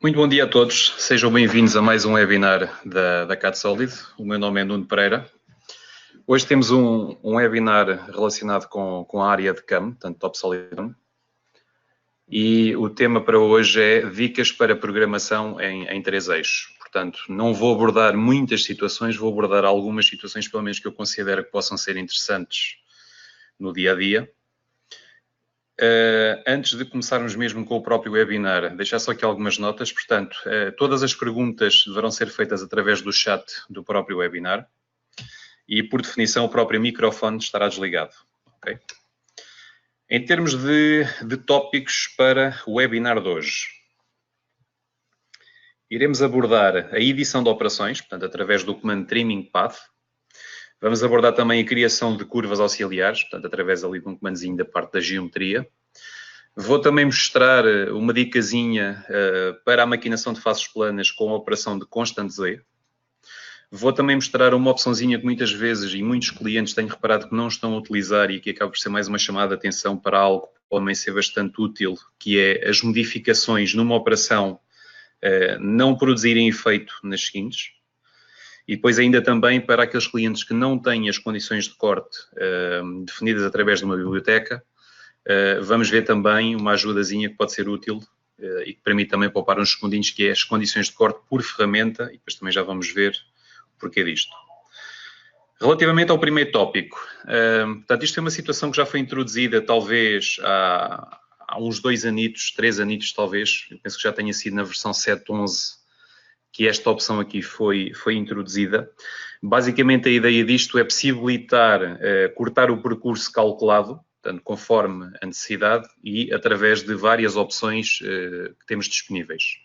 Muito bom dia a todos, sejam bem-vindos a mais um webinar da CADSolid. O meu nome é Nuno Pereira. Hoje temos um webinar relacionado com a área de CAM, portanto Top Solid CAM. E o tema para hoje é dicas para programação em 3 eixos. Portanto, não vou abordar muitas situações, vou abordar algumas situações, pelo menos que eu considero que possam ser interessantes no dia a dia. Antes de começarmos mesmo com o próprio webinar, deixar só aqui algumas notas. Portanto, todas as perguntas deverão ser feitas através do chat do próprio webinar e, por definição, o próprio microfone estará desligado. Okay? Em termos de tópicos para o webinar de hoje, iremos abordar a edição de operações, portanto, através do comando Trimming Path. Vamos abordar também a criação de curvas auxiliares, portanto, através ali de um comandozinho da parte da geometria. Vou também mostrar uma dicasinha para a maquinação de faces planas com a operação de Constant Z. Vou também mostrar uma opçãozinha que muitas vezes e muitos clientes têm reparado que não estão a utilizar e que acaba por ser mais uma chamada de atenção para algo que pode também ser bastante útil, que é as modificações numa operação não produzirem efeito nas seguintes. E depois ainda também para aqueles clientes que não têm as condições de corte definidas através de uma biblioteca, vamos ver também uma ajudazinha que pode ser útil e que permite também poupar uns segundinhos, que é as condições de corte por ferramenta, e depois também já vamos ver o porquê disto. Relativamente ao primeiro tópico, portanto, isto é uma situação que já foi introduzida talvez há uns 2 anitos, 3 anitos talvez, eu penso que já tenha sido na versão 7.11, que esta opção aqui foi introduzida. Basicamente, a ideia disto é possibilitar cortar o percurso calculado, portanto, conforme a necessidade e através de várias opções que temos disponíveis.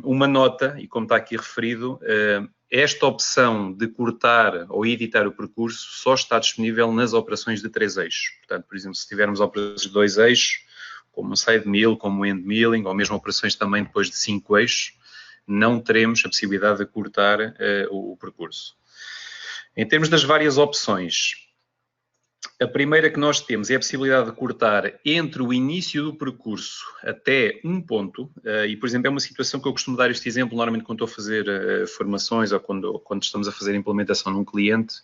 Uma nota, e como está aqui referido, esta opção de cortar ou editar o percurso só está disponível nas operações de 3 eixos. Portanto, por exemplo, se tivermos operações de 2 eixos, como o side mill, como o end milling, ou mesmo operações também depois de 5 eixos, não teremos a possibilidade de cortar o percurso. Em termos das várias opções, a primeira que nós temos é a possibilidade de cortar entre o início do percurso até um ponto, e, por exemplo, é uma situação que eu costumo dar este exemplo normalmente quando estou a fazer formações ou quando estamos a fazer a implementação num cliente.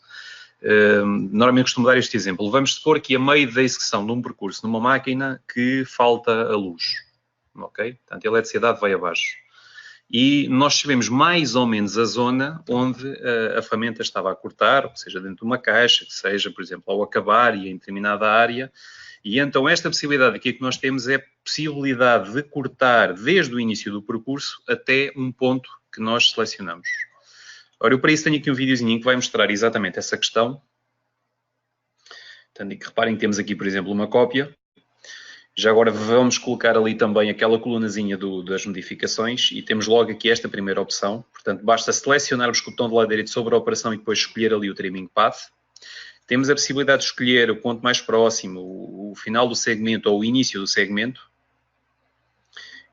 Normalmente costumo dar este exemplo. Vamos supor que a meio da execução de um percurso numa máquina que falta a luz, ok? Portanto, a eletricidade vai abaixo. E nós sabemos mais ou menos a zona onde a ferramenta estava a cortar, ou seja, dentro de uma caixa, que seja, por exemplo, ao acabar e em determinada área. E então esta possibilidade aqui que nós temos é a possibilidade de cortar desde o início do percurso até um ponto que nós selecionamos. Ora, eu para isso tenho aqui um videozinho que vai mostrar exatamente essa questão. Portanto, reparem que temos aqui, por exemplo, uma cópia. Já agora vamos colocar ali também aquela colunazinha das modificações e temos logo aqui esta primeira opção. Portanto, basta selecionarmos com o botão do lado direito sobre a operação e depois escolher ali o Trimming Path. Temos a possibilidade de escolher o ponto mais próximo, o final do segmento ou o início do segmento.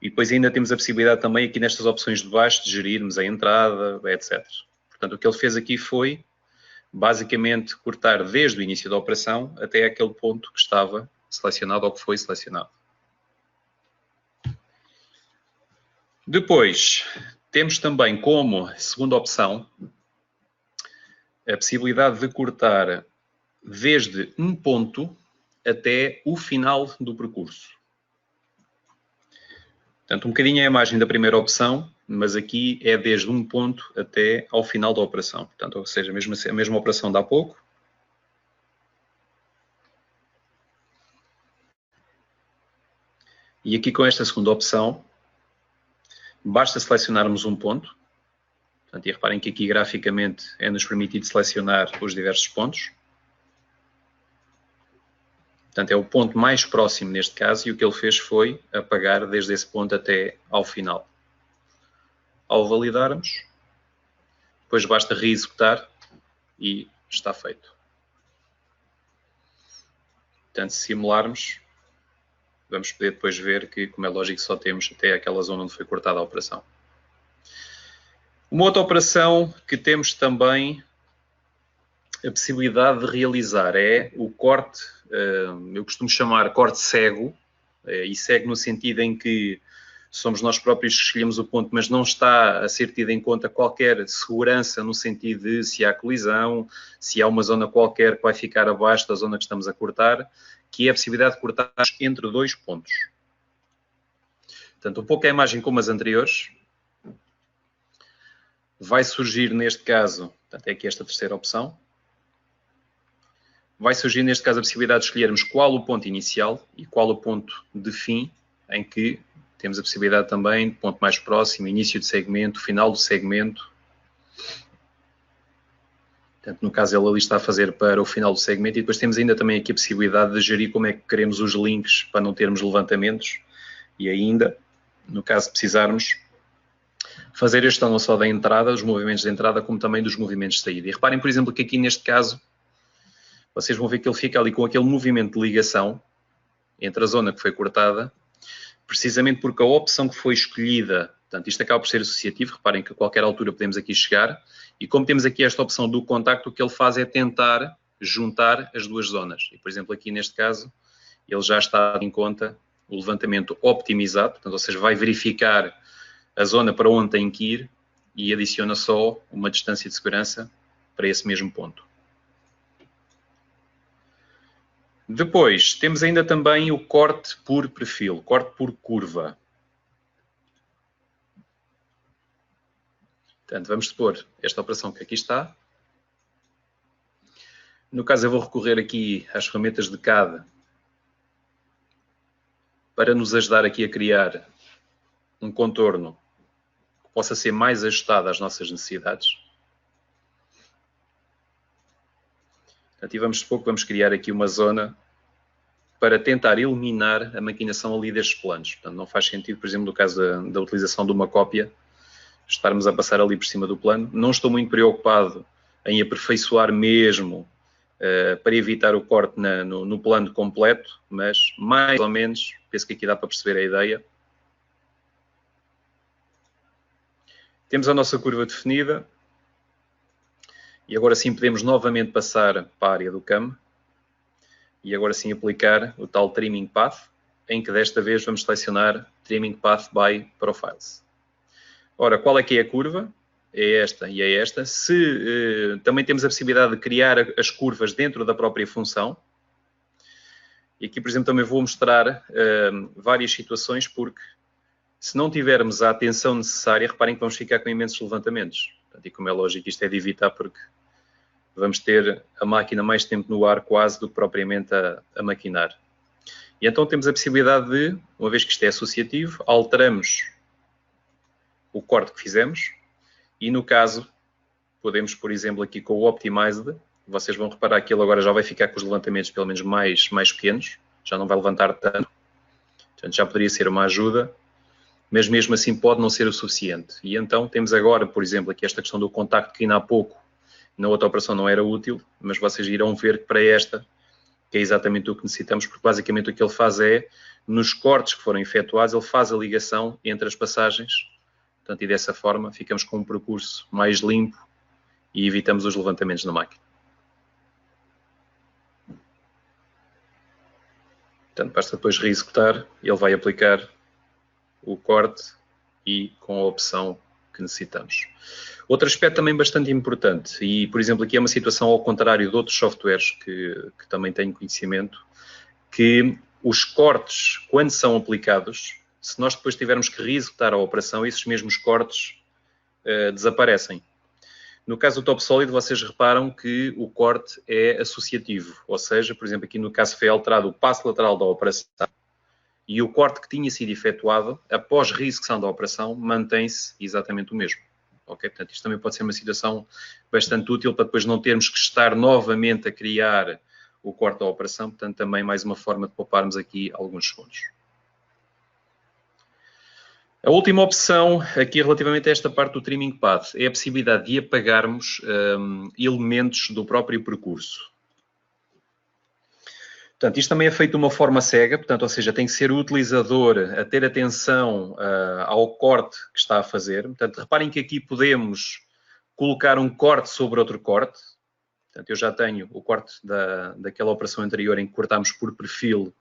E depois ainda temos a possibilidade também aqui nestas opções de baixo de gerirmos a entrada, etc. Portanto, o que ele fez aqui foi basicamente cortar desde o início da operação até aquele ponto que estava selecionado ou que foi selecionado. Depois, temos também como segunda opção a possibilidade de cortar desde um ponto até o final do percurso. Portanto, um bocadinho é a imagem da primeira opção, mas aqui é desde um ponto até ao final da operação. Portanto, ou seja, a mesma operação de há pouco. E aqui com esta segunda opção, basta selecionarmos um ponto. Portanto, e reparem que aqui graficamente é-nos permitido selecionar os diversos pontos. Portanto, é o ponto mais próximo neste caso e o que ele fez foi apagar desde esse ponto até ao final. Ao validarmos, depois basta reexecutar e está feito. Portanto, se simularmos, vamos poder depois ver que, como é lógico, só temos até aquela zona onde foi cortada a operação. Uma outra operação que temos também a possibilidade de realizar é o corte, eu costumo chamar corte cego, e cego no sentido em que somos nós próprios que escolhemos o ponto, mas não está a ser tido em conta qualquer segurança no sentido de se há colisão, se há uma zona qualquer que vai ficar abaixo da zona que estamos a cortar, que é a possibilidade de cortar entre dois pontos. Portanto, um pouco a imagem como as anteriores. Vai surgir neste caso, portanto, é aqui esta terceira opção. Vai surgir neste caso a possibilidade de escolhermos qual o ponto inicial e qual o ponto de fim, em que temos a possibilidade também de ponto mais próximo, início de segmento, final do segmento. Portanto, no caso, ele ali está a fazer para o final do segmento e depois temos ainda também aqui a possibilidade de gerir como é que queremos os links para não termos levantamentos e ainda, no caso de precisarmos, fazer a gestão não só da entrada, dos movimentos de entrada, como também dos movimentos de saída. E reparem, por exemplo, que aqui neste caso, vocês vão ver que ele fica ali com aquele movimento de ligação entre a zona que foi cortada, precisamente porque a opção que foi escolhida, portanto, isto acaba por ser associativo, reparem que a qualquer altura podemos aqui chegar, e como temos aqui esta opção do contacto, o que ele faz é tentar juntar as duas zonas. E, por exemplo, aqui neste caso, ele já está em conta o levantamento optimizado, portanto, ou seja, vai verificar a zona para onde tem que ir e adiciona só uma distância de segurança para esse mesmo ponto. Depois, temos ainda também o corte por perfil, corte por curva. Portanto, vamos supor esta operação que aqui está. No caso, eu vou recorrer aqui às ferramentas de CAD para nos ajudar aqui a criar um contorno que possa ser mais ajustado às nossas necessidades. Portanto, e vamos supor que vamos criar aqui uma zona para tentar eliminar a maquinação ali destes planos. Portanto, não faz sentido, por exemplo, no caso da utilização de uma cópia, estarmos a passar ali por cima do plano. Não estou muito preocupado em aperfeiçoar mesmo para evitar o corte no plano completo, mas mais ou menos, penso que aqui dá para perceber a ideia. Temos a nossa curva definida. E agora sim podemos novamente passar para a área do CAM e agora sim aplicar o tal Trimming Path, em que desta vez vamos selecionar Trimming Path by Profiles. Ora, qual é que é a curva? É esta e é esta. Se também temos a possibilidade de criar as curvas dentro da própria função. E aqui, por exemplo, também vou mostrar várias situações, porque se não tivermos a atenção necessária, reparem que vamos ficar com imensos levantamentos. Portanto, e como é lógico, isto é de evitar, porque vamos ter a máquina mais tempo no ar quase do que propriamente a maquinar. E então temos a possibilidade de, uma vez que isto é associativo, alteramos o corte que fizemos e no caso podemos, por exemplo, aqui com o Optimized, vocês vão reparar que ele agora já vai ficar com os levantamentos pelo menos mais pequenos, já não vai levantar tanto, portanto já poderia ser uma ajuda, mas mesmo assim pode não ser o suficiente. E então temos agora, por exemplo, aqui esta questão do contacto que ainda há pouco na outra operação não era útil, mas vocês irão ver que para esta, que é exatamente o que necessitamos, porque basicamente o que ele faz é, nos cortes que foram efetuados, ele faz a ligação entre as passagens, portanto, e dessa forma ficamos com um percurso mais limpo e evitamos os levantamentos na máquina. Portanto, basta depois reexecutar, ele vai aplicar o corte e com a opção que necessitamos. Outro aspecto também bastante importante, e por exemplo aqui é uma situação ao contrário de outros softwares que também tenho conhecimento, que os cortes, quando são aplicados, se nós depois tivermos que reexecutar a operação, esses mesmos cortes desaparecem. No caso do TopSolid, vocês reparam que o corte é associativo, ou seja, por exemplo, aqui no caso foi alterado o passo lateral da operação e o corte que tinha sido efetuado, após reexecução da operação, mantém-se exatamente o mesmo. Okay? Portanto, isto também pode ser uma situação bastante útil para depois não termos que estar novamente a criar o corte da operação, portanto, também mais uma forma de pouparmos aqui alguns segundos. A última opção, aqui relativamente a esta parte do Trimming Path, é a possibilidade de apagarmos elementos do próprio percurso. Portanto, isto também é feito de uma forma cega, portanto, ou seja, tem que ser o utilizador a ter atenção ao corte que está a fazer. Portanto, reparem que aqui podemos colocar um corte sobre outro corte. Portanto, eu já tenho o corte daquela operação anterior em que cortámos por perfil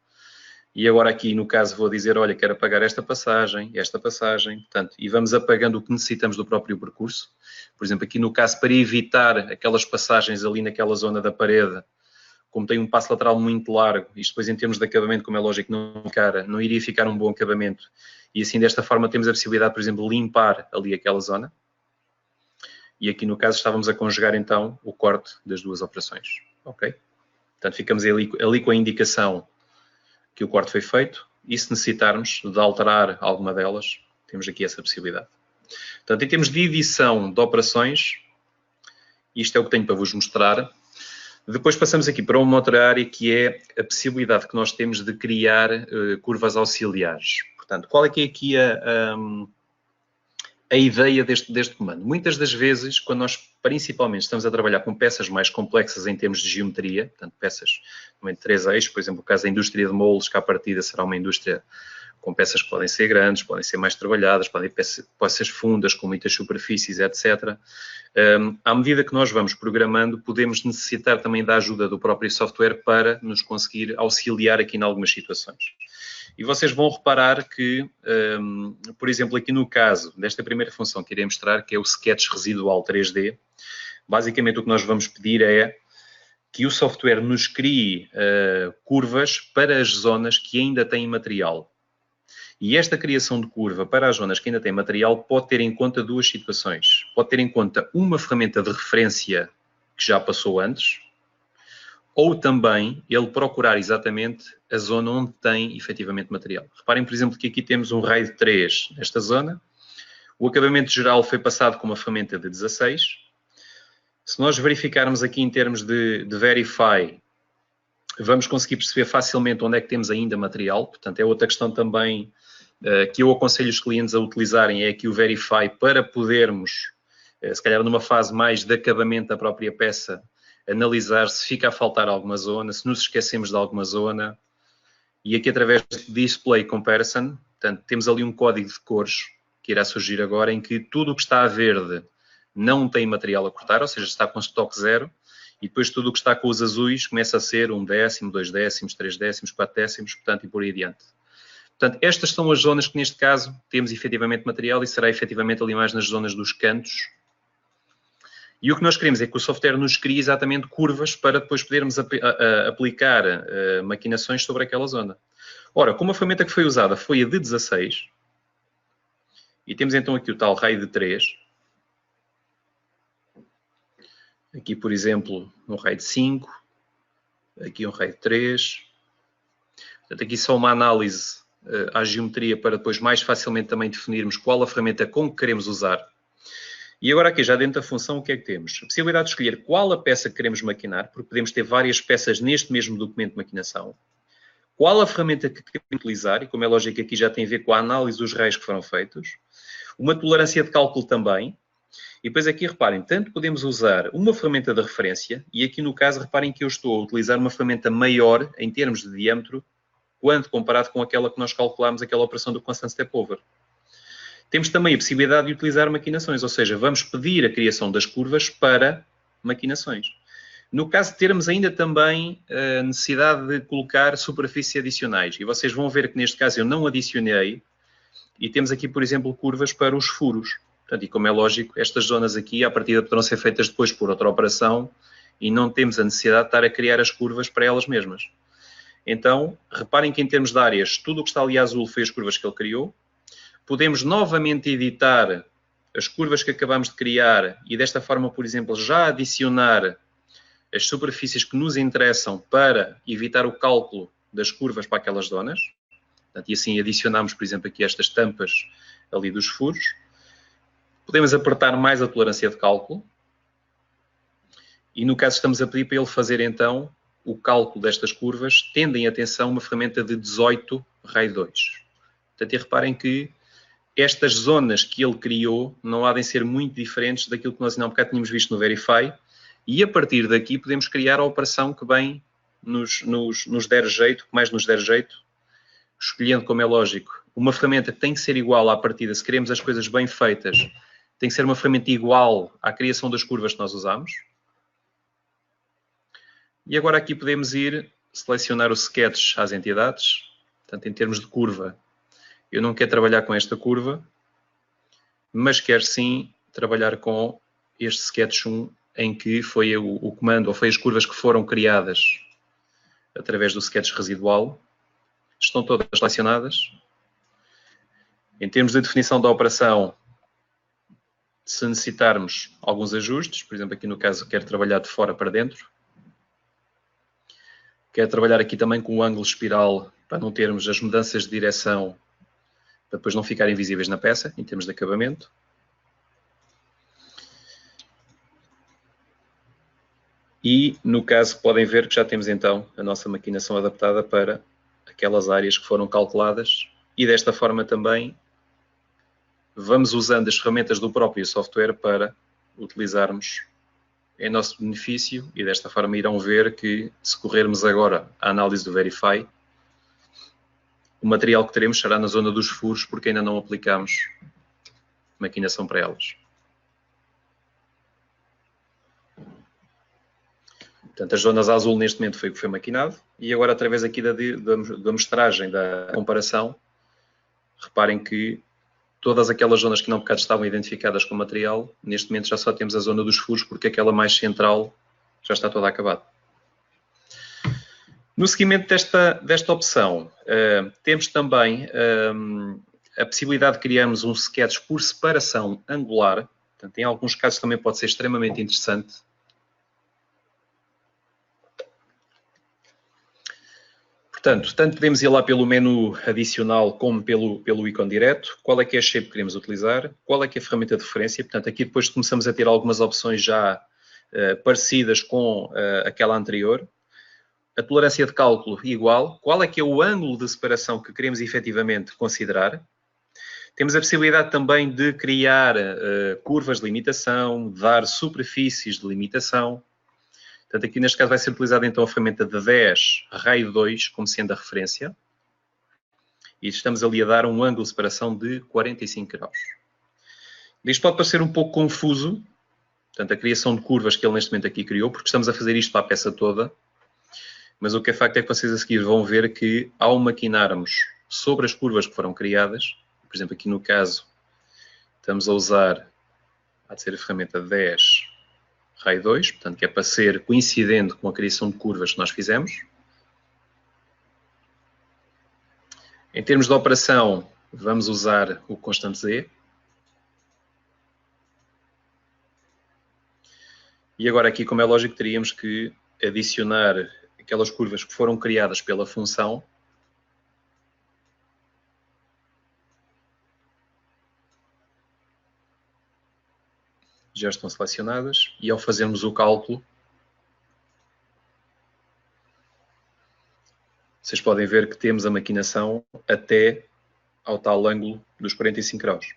E agora aqui, no caso, vou dizer, olha, quero apagar esta passagem, portanto, e vamos apagando o que necessitamos do próprio percurso. Por exemplo, aqui no caso, para evitar aquelas passagens ali naquela zona da parede, como tem um passo lateral muito largo, isto depois em termos de acabamento, como é lógico, não iria ficar um bom acabamento. E assim, desta forma, temos a possibilidade, por exemplo, de limpar ali aquela zona. E aqui no caso estávamos a conjugar então o corte das duas operações. Ok? Portanto, ficamos ali com a indicação que o corte foi feito, e se necessitarmos de alterar alguma delas, temos aqui essa possibilidade. Portanto, em termos de edição de operações, isto é o que tenho para vos mostrar. Depois passamos aqui para uma outra área, que é a possibilidade que nós temos de criar curvas auxiliares. Portanto, qual é que é aqui a ideia deste comando? Muitas das vezes, quando nós principalmente estamos a trabalhar com peças mais complexas em termos de geometria, portanto, peças de 3 eixos, por exemplo, o caso da indústria de moldes, que à partida será uma indústria com peças que podem ser grandes, podem ser mais trabalhadas, podem ser peças fundas, com muitas superfícies, etc. À medida que nós vamos programando, podemos necessitar também da ajuda do próprio software para nos conseguir auxiliar aqui em algumas situações. E vocês vão reparar que, por exemplo, aqui no caso desta primeira função que irei mostrar, que é o Sketch Residual 3D, basicamente o que nós vamos pedir é que o software nos crie curvas para as zonas que ainda têm material. E esta criação de curva para as zonas que ainda têm material pode ter em conta duas situações. Pode ter em conta uma ferramenta de referência que já passou antes, ou também ele procurar exatamente a zona onde tem efetivamente material. Reparem, por exemplo, que aqui temos um raio de 3 nesta zona. O acabamento geral foi passado com uma ferramenta de 16. Se nós verificarmos aqui em termos de Verify, vamos conseguir perceber facilmente onde é que temos ainda material. Portanto, é outra questão também que eu aconselho os clientes a utilizarem, é aqui o Verify, para podermos, se calhar numa fase mais de acabamento da própria peça, analisar se fica a faltar alguma zona, se nos esquecemos de alguma zona. E aqui através de Display Comparison, portanto, temos ali um código de cores que irá surgir agora, em que tudo o que está a verde não tem material a cortar, ou seja, está com estoque 0, e depois tudo o que está com os azuis começa a ser 1 décimo, 2 décimos, 3 décimos, 4 décimos, portanto, e por aí adiante. Portanto, estas são as zonas que neste caso temos efetivamente material, e será efetivamente ali mais nas zonas dos cantos. E o que nós queremos é que o software nos crie exatamente curvas para depois podermos aplicar maquinações sobre aquela zona. Ora, como a ferramenta que foi usada foi a de 16, e temos então aqui o tal raio de 3, aqui, por exemplo, um raio de 5, aqui um raio de 3. Portanto, aqui só uma análise à geometria para depois mais facilmente também definirmos qual a ferramenta com que queremos usar. E agora aqui, já dentro da função, o que é que temos? A possibilidade de escolher qual a peça que queremos maquinar, porque podemos ter várias peças neste mesmo documento de maquinação. Qual a ferramenta que queremos utilizar, e como é lógico aqui já tem a ver com a análise dos raios que foram feitos. Uma tolerância de cálculo também. E depois aqui, reparem, tanto podemos usar uma ferramenta de referência, e aqui no caso, reparem que eu estou a utilizar uma ferramenta maior em termos de diâmetro, quando comparado com aquela que nós calculámos, aquela operação do Constant Step Over. Temos também a possibilidade de utilizar maquinações, ou seja, vamos pedir a criação das curvas para maquinações. No caso de termos ainda também a necessidade de colocar superfícies adicionais, e vocês vão ver que neste caso eu não adicionei, e temos aqui, por exemplo, curvas para os furos. Portanto, e como é lógico, estas zonas aqui, à partida, poderão ser feitas depois por outra operação, e não temos a necessidade de estar a criar as curvas para elas mesmas. Então, reparem que em termos de áreas, tudo o que está ali azul foi as curvas que ele criou. Podemos novamente editar as curvas que acabamos de criar e desta forma, por exemplo, já adicionar as superfícies que nos interessam para evitar o cálculo das curvas para aquelas zonas. Portanto, e assim adicionamos, por exemplo, aqui estas tampas ali dos furos. Podemos apertar mais a tolerância de cálculo. E no caso estamos a pedir para ele fazer então o cálculo destas curvas, tendo em atenção uma ferramenta de 18 raio 2. Portanto, e reparem que estas zonas que ele criou não há de ser muito diferentes daquilo que nós ainda há um bocado tínhamos visto no Verify, e a partir daqui podemos criar a operação que bem nos der jeito, que mais nos der jeito, escolhendo, como é lógico, uma ferramenta que tem que ser igual à partida, se queremos as coisas bem feitas, tem que ser uma ferramenta igual à criação das curvas que nós usamos. E agora aqui podemos ir selecionar o Sketch às entidades, Portanto, em termos de curva, eu não quero trabalhar com esta curva, mas quero sim trabalhar com este sketch 1, em que foi o comando, ou foi as curvas que foram criadas através do sketch residual. Estão todas selecionadas. Em termos de definição da operação, se necessitarmos alguns ajustes, por exemplo, aqui no caso quero trabalhar de fora para dentro. Quero trabalhar aqui também com o ângulo espiral, para não termos as mudanças de direção, para depois não ficarem visíveis na peça, em termos de acabamento. E, no caso, podem ver que já temos então a nossa maquinação adaptada para aquelas áreas que foram calculadas, e desta forma também vamos usando as ferramentas do próprio software para utilizarmos em nosso benefício, e desta forma irão ver que, se corrermos agora a análise do Verify, o material que teremos será na zona dos furos, porque ainda não aplicamos maquinação para elas. Portanto, as zonas azul neste momento foi o que foi maquinado, e agora através aqui da mostragem, da comparação, reparem que todas aquelas zonas que não bocado estavam identificadas com material, neste momento já só temos a zona dos furos, porque aquela mais central já está toda acabada. No seguimento desta opção, temos também a possibilidade de criarmos um sketch por separação angular. Portanto, em alguns casos também pode ser extremamente interessante. Portanto, tanto podemos ir lá pelo menu adicional como pelo ícone direto. Qual é que é a shape que queremos utilizar? Qual é que é a ferramenta de referência? Portanto, aqui depois começamos a ter algumas opções já parecidas com aquela anterior. A tolerância de cálculo igual. Qual é que é o ângulo de separação que queremos efetivamente considerar? Temos a possibilidade também de criar curvas de limitação, dar superfícies de limitação. Portanto, aqui neste caso vai ser utilizada então a ferramenta de 10 raio 2 como sendo a referência. E estamos ali a dar um ângulo de separação de 45 graus. Isto pode parecer um pouco confuso, portanto, a criação de curvas que ele neste momento aqui criou, porque estamos a fazer isto para a peça toda. Mas o que é facto é que vocês a seguir vão ver que, ao maquinarmos sobre as curvas que foram criadas, por exemplo, aqui no caso, estamos a usar, há de ser a ferramenta 10 raio 2, portanto, que é para ser coincidente com a criação de curvas que nós fizemos. Em termos de operação, vamos usar o constante Z. E agora aqui, como é lógico, teríamos que adicionar aquelas curvas que foram criadas pela função. Já estão selecionadas, e ao fazermos o cálculo, vocês podem ver que temos a maquinação até ao tal ângulo dos 45 graus.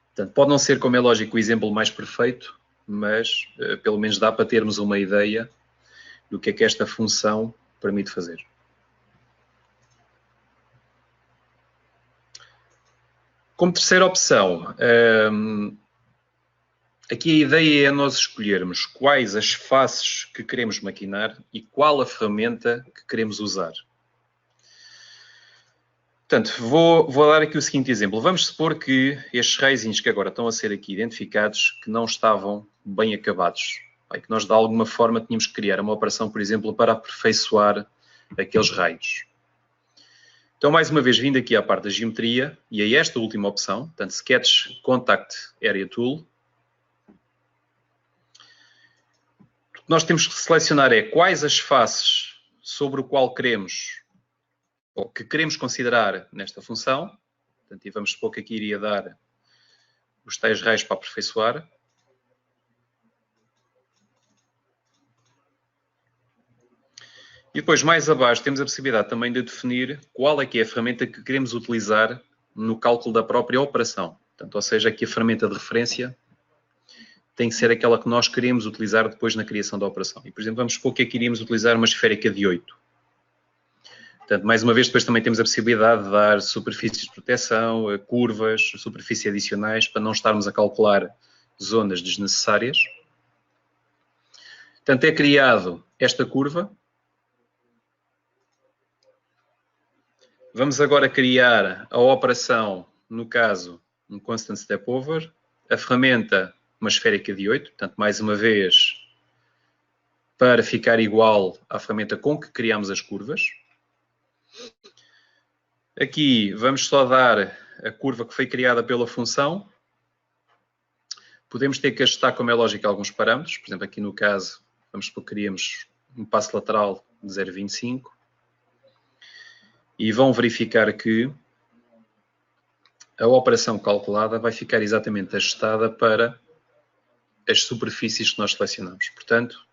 Portanto, pode não ser, como é lógico, o exemplo mais perfeito, mas pelo menos dá para termos uma ideia do que é que esta função permite fazer. Como terceira opção, aqui a ideia é nós escolhermos quais as faces que queremos maquinar e qual a ferramenta que queremos usar. Portanto, vou dar aqui o seguinte exemplo. Vamos supor que estes raizinhos que agora estão a ser aqui identificados, que não estavam bem acabados. Que nós, de alguma forma, tínhamos que criar uma operação, por exemplo, para aperfeiçoar aqueles raios. Então, mais uma vez, vindo aqui à parte da geometria, e a esta última opção, portanto, Sketch Contact Area Tool, o que nós temos que selecionar é quais as faces sobre o qual queremos, ou que queremos considerar nesta função. Portanto, e vamos supor que aqui iria dar os tais raios para aperfeiçoar. E depois, mais abaixo, temos a possibilidade também de definir qual é que é a ferramenta que queremos utilizar no cálculo da própria operação. Portanto, ou seja, aqui a ferramenta de referência tem que ser aquela que nós queremos utilizar depois na criação da operação. E, por exemplo, vamos supor que aqui iríamos utilizar uma esférica de 8. Portanto, mais uma vez, depois também temos a possibilidade de dar superfícies de proteção, curvas, superfícies adicionais, para não estarmos a calcular zonas desnecessárias. Portanto, é criado esta curva. Vamos agora criar a operação, no caso, um Constant Step Over. A ferramenta, uma esférica de 8, portanto, mais uma vez, para ficar igual à ferramenta com que criamos as curvas. Aqui vamos só dar a curva que foi criada pela função. Podemos ter que ajustar, como é lógico, alguns parâmetros. Por exemplo, aqui no caso, vamos supor que queríamos um passo lateral de 0,25. E vão verificar que a operação calculada vai ficar exatamente ajustada para as superfícies que nós selecionamos. Portanto,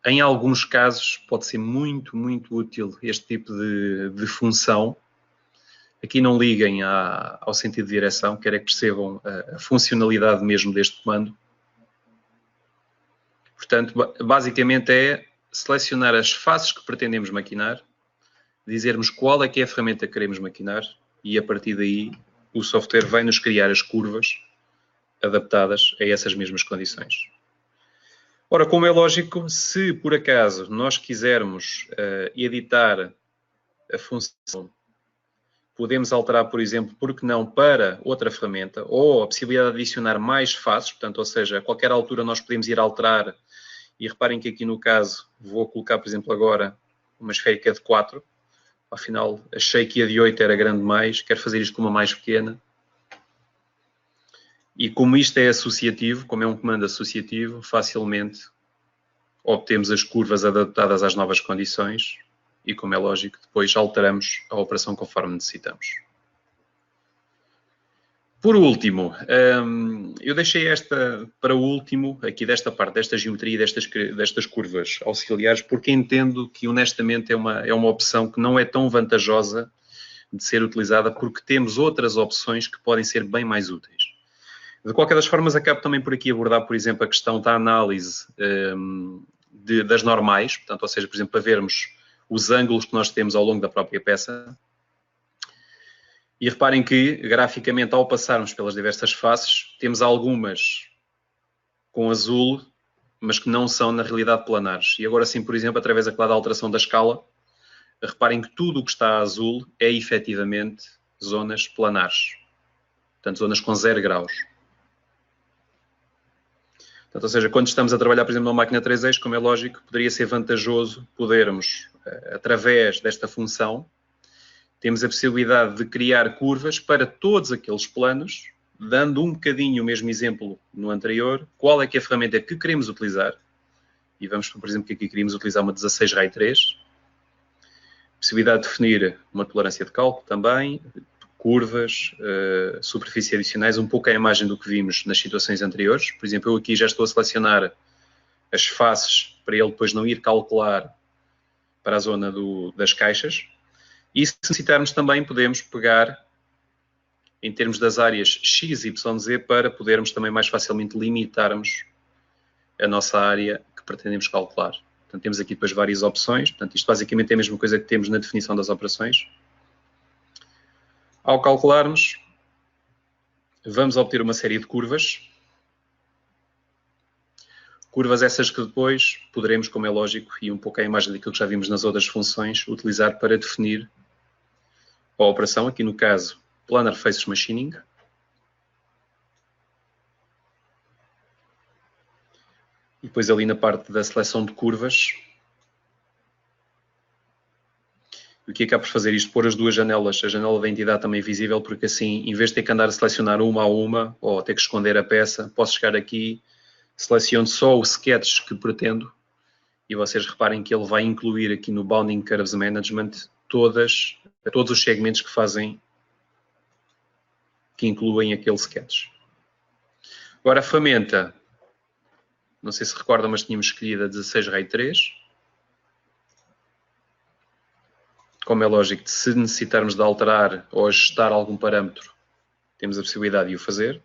em alguns casos pode ser muito, muito útil este tipo de função. Aqui não liguem ao sentido de direção, quero é que percebam a funcionalidade mesmo deste comando. Portanto, basicamente é selecionar as faces que pretendemos maquinar, dizermos qual é que é a ferramenta que queremos maquinar e a partir daí o software vai nos criar as curvas adaptadas a essas mesmas condições. Ora, como é lógico, se por acaso nós quisermos editar a função, podemos alterar, por exemplo, por que não, para outra ferramenta, ou a possibilidade de adicionar mais faces, portanto, ou seja, a qualquer altura nós podemos ir alterar, e reparem que aqui no caso, vou colocar, por exemplo, agora uma esférica de 4, afinal achei que a de 8 era grande demais, quero fazer isto com uma mais pequena. E como isto é associativo, como é um comando associativo, facilmente obtemos as curvas adaptadas às novas condições e, como é lógico, depois alteramos a operação conforme necessitamos. Por último, eu deixei esta para o último, aqui desta parte, desta geometria e destas curvas auxiliares, porque entendo que, honestamente, é uma opção que não é tão vantajosa de ser utilizada, porque temos outras opções que podem ser bem mais úteis. De qualquer das formas, acabo também por aqui abordar, por exemplo, a questão da análise das normais, portanto, ou seja, por exemplo, para vermos os ângulos que nós temos ao longo da própria peça. E reparem que, graficamente, ao passarmos pelas diversas faces, temos algumas com azul, mas que não são, na realidade, planares. E agora sim, por exemplo, através da alteração da escala, reparem que tudo o que está azul é, efetivamente, zonas planares. Portanto, zonas com 0 graus. Portanto, ou seja, quando estamos a trabalhar, por exemplo, numa máquina 3 eixos, como é lógico, poderia ser vantajoso podermos, através desta função, temos a possibilidade de criar curvas para todos aqueles planos, dando um bocadinho o mesmo exemplo no anterior, qual é que é a ferramenta que queremos utilizar. E vamos, por exemplo, que aqui queríamos utilizar uma 16 Ray 3. Possibilidade de definir uma tolerância de cálculo também, curvas, superfície adicionais, um pouco a imagem do que vimos nas situações anteriores. Por exemplo, eu aqui já estou a selecionar as faces para ele depois não ir calcular para a zona das caixas. E se necessitarmos também, podemos pegar em termos das áreas X, Y, Z para podermos também mais facilmente limitarmos a nossa área que pretendemos calcular. Portanto, temos aqui depois várias opções. Portanto, isto basicamente é a mesma coisa que temos na definição das operações. Ao calcularmos, vamos obter uma série de curvas. Curvas essas que depois poderemos, como é lógico, e um pouco a imagem daquilo que já vimos nas outras funções, utilizar para definir a operação, aqui no caso, Planar Faces Machining. E depois ali na parte da seleção de curvas, o que acaba por fazer isto? Pôr as duas janelas, a janela da entidade também visível, porque assim, em vez de ter que andar a selecionar uma a uma, ou ter que esconder a peça, posso chegar aqui, seleciono só o sketch que pretendo, e vocês reparem que ele vai incluir aqui no Bounding Curves Management todos os segmentos que incluem aquele sketch. Agora a ferramenta, não sei se recordam, mas tínhamos escolhido a 16 Ray 3. Como é lógico, se necessitarmos de alterar ou ajustar algum parâmetro, temos a possibilidade de o fazer.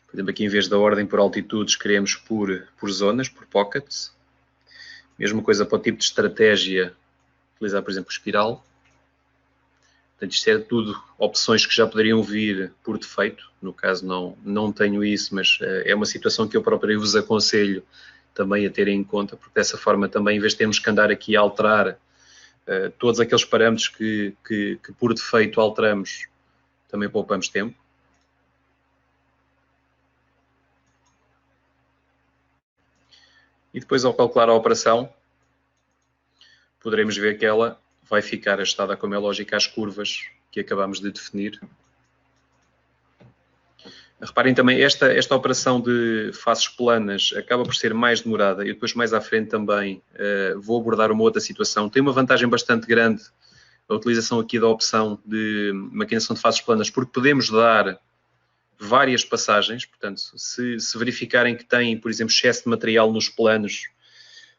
Por exemplo, aqui em vez da ordem por altitudes, queremos por zonas, por pockets. Mesma coisa para o tipo de estratégia, utilizar, por exemplo, espiral. Portanto, isto é tudo opções que já poderiam vir por defeito. No caso, não tenho isso, mas é uma situação que eu próprio vos aconselho também a terem em conta, porque dessa forma também, em vez de termos que andar aqui a alterar todos aqueles parâmetros que por defeito alteramos, também poupamos tempo. E depois, ao calcular a operação, poderemos ver que ela vai ficar ajustada, como é lógico, às curvas que acabamos de definir. Reparem também, esta operação de faces planas acaba por ser mais demorada. Eu depois, mais à frente também, vou abordar uma outra situação. Tem uma vantagem bastante grande a utilização aqui da opção de maquinação de faces planas, porque podemos dar várias passagens. Portanto, se verificarem que têm, por exemplo, excesso de material nos planos,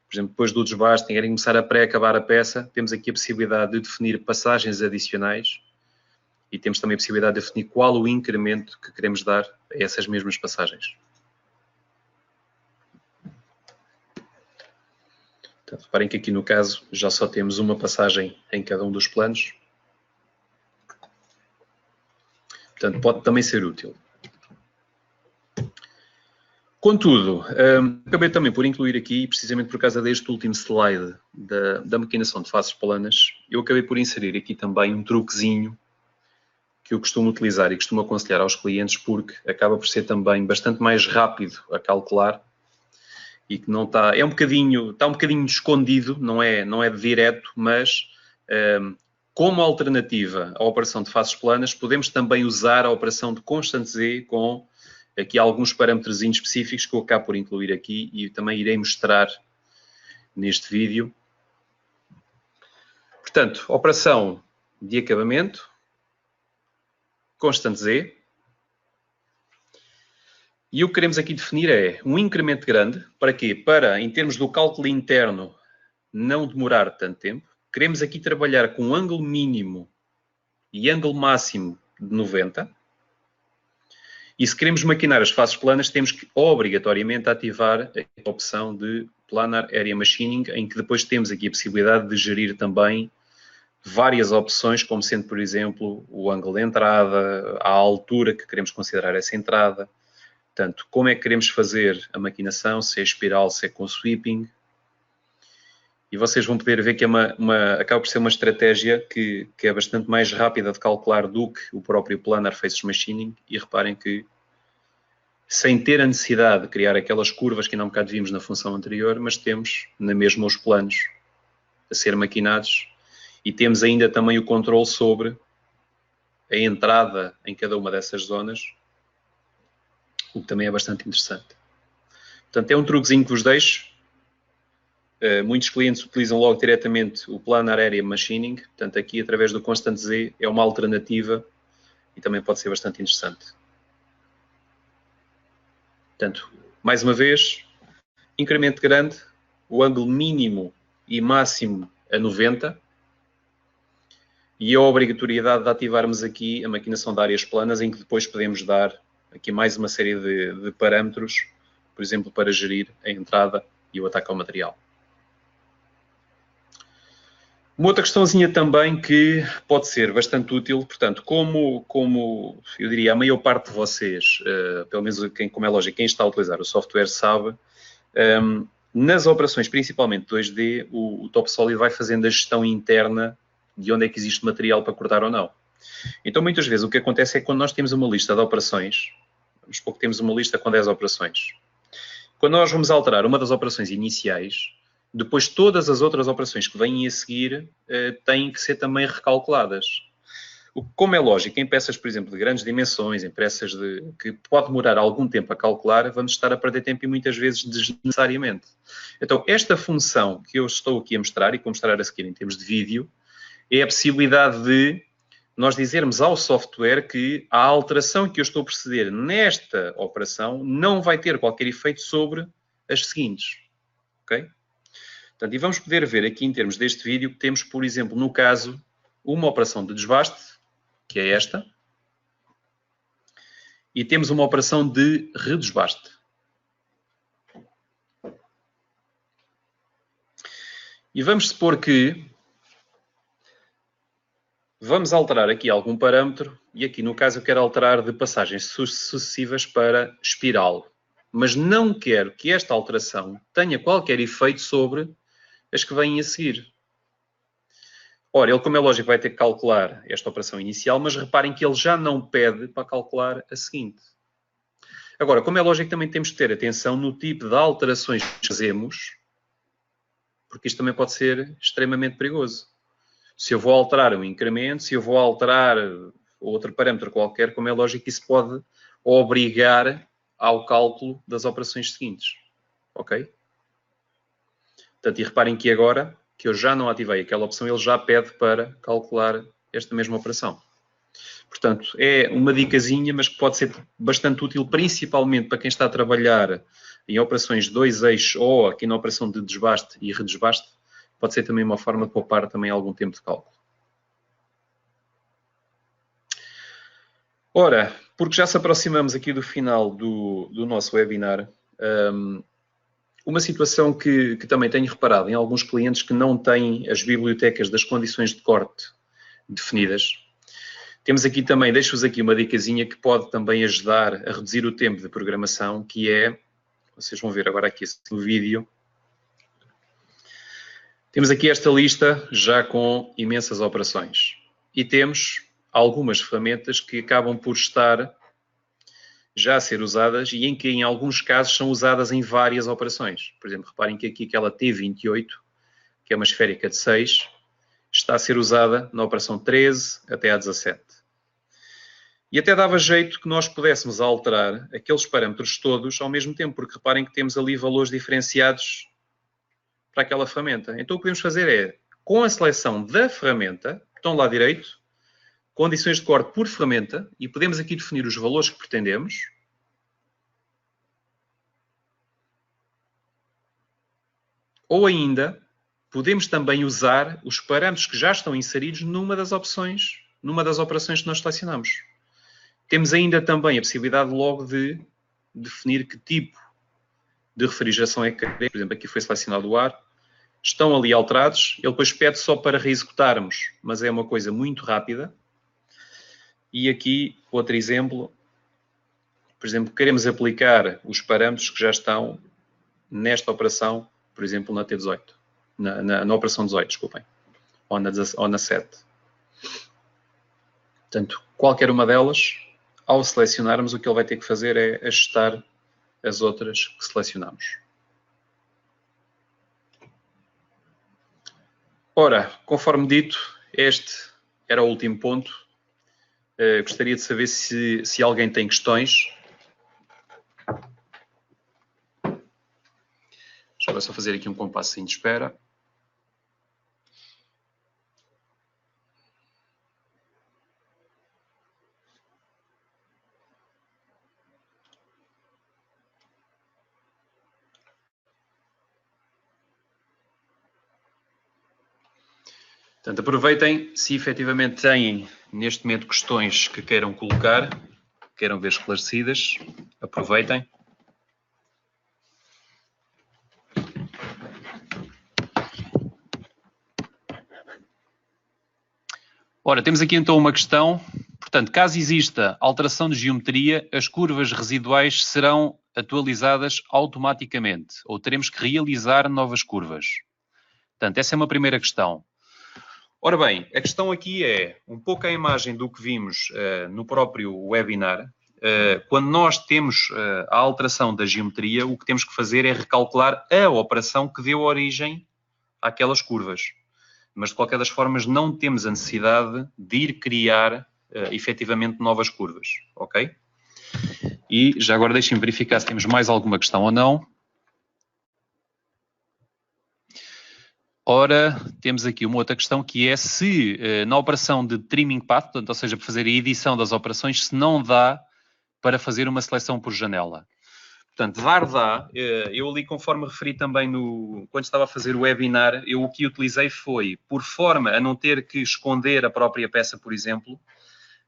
por exemplo, depois do desbaste, querem começar a pré-acabar a peça, temos aqui a possibilidade de definir passagens adicionais e temos também a possibilidade de definir qual o incremento que queremos dar a essas mesmas passagens. Portanto, reparem que aqui no caso já só temos uma passagem em cada um dos planos. Portanto, pode também ser útil. Contudo, acabei também por incluir aqui, precisamente por causa deste último slide da maquinação de faces planas, eu acabei por inserir aqui também um truquezinho que eu costumo utilizar e costumo aconselhar aos clientes, porque acaba por ser também bastante mais rápido a calcular e que não está, está um bocadinho escondido, não é direto, mas como alternativa à operação de faces planas, podemos também usar a operação de constante Z com aqui alguns parâmetros específicos que eu acabo por incluir aqui e também irei mostrar neste vídeo. Portanto, operação de acabamento, constante Z. E o que queremos aqui definir é um incremento grande. Para quê? Para, em termos do cálculo interno, não demorar tanto tempo. Queremos aqui trabalhar com um ângulo mínimo e ângulo máximo de 90. E se queremos maquinar as faces planas, temos que obrigatoriamente ativar a opção de Planar Area Machining, em que depois temos aqui a possibilidade de gerir também várias opções, como sendo, por exemplo, o ângulo de entrada, a altura que queremos considerar essa entrada. Portanto, como é que queremos fazer a maquinação, se é espiral, se é com sweeping. E vocês vão poder ver que acaba por ser uma estratégia que é bastante mais rápida de calcular do que o próprio Planar Faces Machining. E reparem que, sem ter a necessidade de criar aquelas curvas que ainda há um bocado vimos na função anterior, mas temos na mesma os planos a ser maquinados e temos ainda também o controle sobre a entrada em cada uma dessas zonas, o que também é bastante interessante. Portanto, é um truquezinho que vos deixo. Muitos clientes utilizam logo diretamente o Planar Area Machining. Portanto, aqui, através do Constante Z, é uma alternativa e também pode ser bastante interessante. Portanto, mais uma vez, incremento grande, o ângulo mínimo e máximo a 90 e a obrigatoriedade de ativarmos aqui a maquinação de áreas planas, em que depois podemos dar aqui mais uma série de parâmetros, por exemplo, para gerir a entrada e o ataque ao material. Uma outra questãozinha também que pode ser bastante útil, portanto, como eu diria, a maior parte de vocês, pelo menos como é lógico, quem está a utilizar o software sabe, nas operações, principalmente 2D, o TopSolid vai fazendo a gestão interna de onde é que existe material para cortar ou não. Então, muitas vezes, o que acontece é que quando nós temos uma lista de operações, vamos supor que temos uma lista com 10 operações. Quando nós vamos alterar uma das operações iniciais, depois todas as outras operações que vêm a seguir têm que ser também recalculadas. Como é lógico, em peças, por exemplo, de grandes dimensões, em peças que pode demorar algum tempo a calcular, vamos estar a perder tempo e muitas vezes desnecessariamente. Então, esta função que eu estou aqui a mostrar e que vou mostrar a seguir em termos de vídeo, é a possibilidade de nós dizermos ao software que a alteração que eu estou a proceder nesta operação não vai ter qualquer efeito sobre as seguintes. Ok? Portanto, e vamos poder ver aqui em termos deste vídeo que temos, por exemplo, no caso, uma operação de desbaste, que é esta, e temos uma operação de redesbaste. E vamos supor que vamos alterar aqui algum parâmetro, e aqui no caso eu quero alterar de passagens sucessivas para espiral. mas não quero que esta alteração tenha qualquer efeito sobre as que vêm a seguir. Ora, ele, como é lógico, vai ter que calcular esta operação inicial, mas reparem que ele já não pede para calcular a seguinte. Agora, como é lógico, também temos que ter atenção no tipo de alterações que fazemos, porque isto também pode ser extremamente perigoso. Se eu vou alterar um incremento, se eu vou alterar outro parâmetro qualquer, como é lógico, isso pode obrigar ao cálculo das operações seguintes. Ok? Portanto, e reparem que agora, que eu já não ativei aquela opção, ele já pede para calcular esta mesma operação. Portanto, é uma dicasinha, mas que pode ser bastante útil, principalmente para quem está a trabalhar em operações de 2 eixos ou aqui na operação de desbaste e redesbaste. Pode ser também uma forma de poupar também algum tempo de cálculo. Ora, porque já se aproximamos aqui do final do nosso webinar, uma situação que também tenho reparado em alguns clientes que não têm as bibliotecas das condições de corte definidas. Temos aqui também, deixo-vos aqui uma dicasinha que pode também ajudar a reduzir o tempo de programação, que é, vocês vão ver agora aqui no vídeo, temos aqui esta lista já com imensas operações. E temos algumas ferramentas que acabam por estar já a ser usadas e em que, em alguns casos, são usadas em várias operações. Por exemplo, reparem que aqui aquela T28, que é uma esférica de 6, está a ser usada na operação 13 até a 17. E até dava jeito que nós pudéssemos alterar aqueles parâmetros todos ao mesmo tempo, porque reparem que temos ali valores diferenciados para aquela ferramenta. Então o que podemos fazer é, com a seleção da ferramenta, botão lá direito, condições de corte por ferramenta, e podemos aqui definir os valores que pretendemos. Ou ainda, podemos também usar os parâmetros que já estão inseridos numa das opções, numa das operações que nós selecionamos. Temos ainda também a possibilidade logo de definir que tipo de refrigeração é que queremos. Por exemplo, aqui foi selecionado o ar. Estão ali alterados. Ele depois pede só para reexecutarmos, mas é uma coisa muito rápida. E aqui, outro exemplo. Por exemplo, queremos aplicar os parâmetros que já estão nesta operação, por exemplo, na T18. Na operação 18, desculpem. Ou na 7. Portanto, qualquer uma delas, ao selecionarmos, o que ele vai ter que fazer é ajustar as outras que selecionamos. Ora, conforme dito, este era o último ponto. Gostaria de saber se alguém tem questões. Já vou só fazer aqui um compassinho de espera. Portanto, aproveitem, se efetivamente têm neste momento questões que queiram colocar, queiram ver esclarecidas, aproveitem. Ora, temos aqui então uma questão. Portanto, caso exista alteração de geometria, as curvas residuais serão atualizadas automaticamente ou teremos que realizar novas curvas? Portanto, essa é uma primeira questão. Ora bem, a questão aqui é um pouco a imagem do que vimos no próprio webinar. Quando nós temos a alteração da geometria, o que temos que fazer é recalcular a operação que deu origem àquelas curvas. Mas, de qualquer das formas, não temos a necessidade de ir criar efetivamente novas curvas. Ok? E já agora deixem-me verificar se temos mais alguma questão ou não. Ora, temos aqui uma outra questão que é se na operação de trimming path, portanto, ou seja, para fazer a edição das operações, se não dá para fazer uma seleção por janela. Portanto, dá. Eu ali, conforme referi também quando estava a fazer o webinar, o que utilizei foi, por forma a não ter que esconder a própria peça, por exemplo,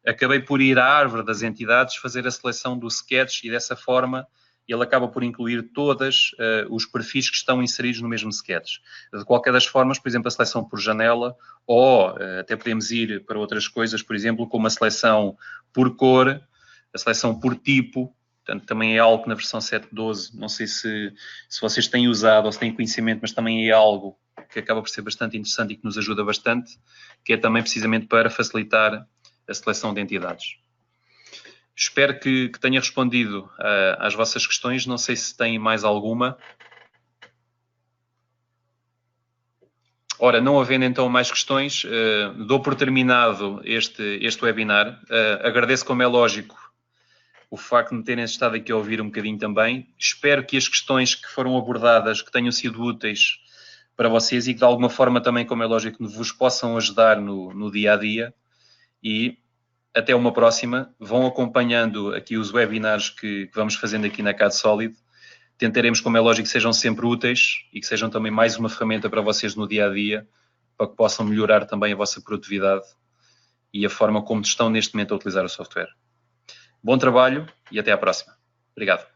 acabei por ir à árvore das entidades, fazer a seleção do sketch e dessa forma ele acaba por incluir todos os perfis que estão inseridos no mesmo sketch. De qualquer das formas, por exemplo, a seleção por janela, ou até podemos ir para outras coisas, por exemplo, como a seleção por cor, a seleção por tipo, Portanto, também é algo que na versão 7.12, não sei se vocês têm usado ou se têm conhecimento, mas também é algo que acaba por ser bastante interessante e que nos ajuda bastante, que é também precisamente para facilitar a seleção de entidades. Espero que tenha respondido às vossas questões. Não sei se têm mais alguma. Ora, não havendo então mais questões, dou por terminado este webinar. Agradeço, como é lógico, o facto de me terem estado aqui a ouvir um bocadinho também. Espero que as questões que foram abordadas, que tenham sido úteis para vocês e que de alguma forma também, como é lógico, vos possam ajudar no dia-a-dia. E até uma próxima. Vão acompanhando aqui os webinars que vamos fazendo aqui na CADSolid. Tentaremos, como é lógico, que sejam sempre úteis e que sejam também mais uma ferramenta para vocês no dia-a-dia, para que possam melhorar também a vossa produtividade e a forma como estão neste momento a utilizar o software. Bom trabalho e até à próxima. Obrigado.